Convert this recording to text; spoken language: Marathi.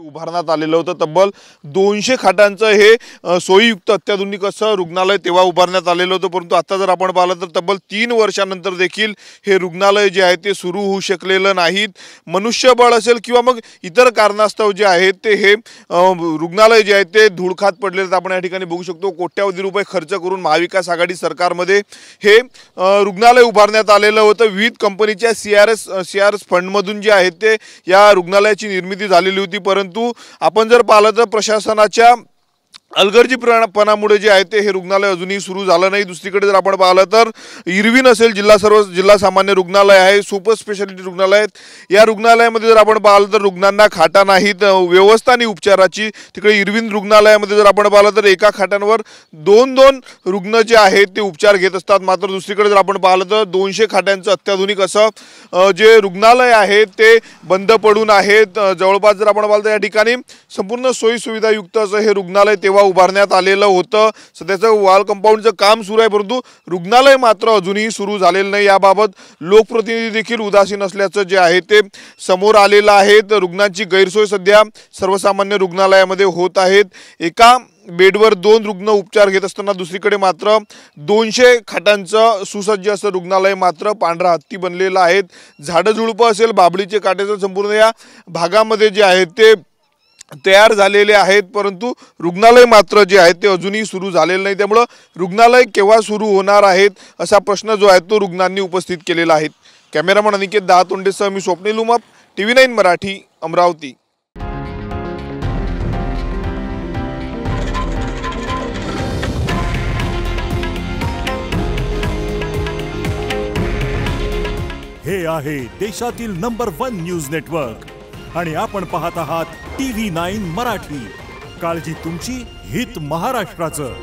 उभारण्यात आलेलं होतं। तब्बल 200 खाटांचं हे सोयीयुक्त अत्याधुनिक असं रुग्णालय तेव्हा उभारण्यात आलेलं होतं, परंतु आता जर आपण पाहिलं तर तब्बल 3 वर्षानंतर देखील हे रुग्णालय जे आहे ते सुरू होऊ शकलेलं नाहीत। मनुष्यबळ असेल किंवा मग इतर कारणास्तव जे आहेत ते हे रुग्णालय जे आहे ते धूळखात पडलेलं आपण या ठिकाणी बघू शकतो। कोट्यावधी रुपये खर्च करून महाविकास आघाडी सरकारमध्ये हे रुग्णालय उभारण्यात आलेलं होतं। विविध कंपनीच्या सीआरएस फंडमधून जे आहे ते या रुग्णालयाची निर्मिती झालेली होती, परंतु आपण जर पाहिलं तर प्रशासनाच्या अलगर्जीपणामुळे जे आहे ते हे रुग्णालय अजूनही सुरू झालं नाही। दुसरीकडे जर आपण पाहिलं तर इरविन असेल जिल्हा सामान्य रुग्णालय आहे, सुपर स्पेशालिटी रुग्णालय आहेत। या रुग्णालयामध्ये जर आपण पाहिलं तर रुग्णांना खाटा नाहीत, व्यवस्था नाही उपचाराची। तिकडे इरविन रुग्णालयामध्ये जर आपण पाहिलं तर एका खाटांवर 2 रुग्ण जे आहेत ते उपचार घेत असतात। मात्र दुसरीकडे जर आपण पाहिलं तर 200 खाटांचं अत्याधुनिक असं जे रुग्णालय आहे ते बंद पडून आहेत। जवळपास जर आपण पाहिलं तर या ठिकाणी संपूर्ण सोयी सुविधायुक्त असं हे रुग्णालय तेव्हा उभारण्यात आलेलं होतं। सध्याचं वॉल कंपाऊंडचं काम सुरू आहे, परंतु रुग्णालय मात्र अजूनही सुरू झालेलं नाही। याबाबत लोकप्रतिनिधी देखील उदासीन असल्याचं जे आहे ते समोर आलेलं आहे। रुग्णांची गैरसोय सध्या सर्वसामान्य रुग्णालयामध्ये होत आहेत। एका बेडवर 2 रुग्ण उपचार घेत असताना दुसरीकडे मात्र 200 खाटांचं सुसज्ज असं रुग्णालय मात्र पांढरा हत्ती बनलेलं आहे। झाडं झुडपं असेल, बाभळीचे काटेचं संपूर्ण या भागामध्ये जे आहे ते तयार झालेले आहेत, परंतु रुग्णालय मात्र जे आहे ते अजूनही सुरू झालेलं नाही। त्यामुळे रुग्णालय केव्हा सुरू होणार आहेत असा प्रश्न जो आहे तो रुग्णांनी उपस्थित केलेला आहे। कॅमेरामन अनिकेत दहातोंडेसह मी स्वप्नील उमाप, TV9 मराठी, अमरावती। हे आहे देशातील नंबर 1 न्यूज नेटवर्क आणि आपण पाहत आहात TV9 मराठी। काळजी तुमची, हित महाराष्ट्राचं।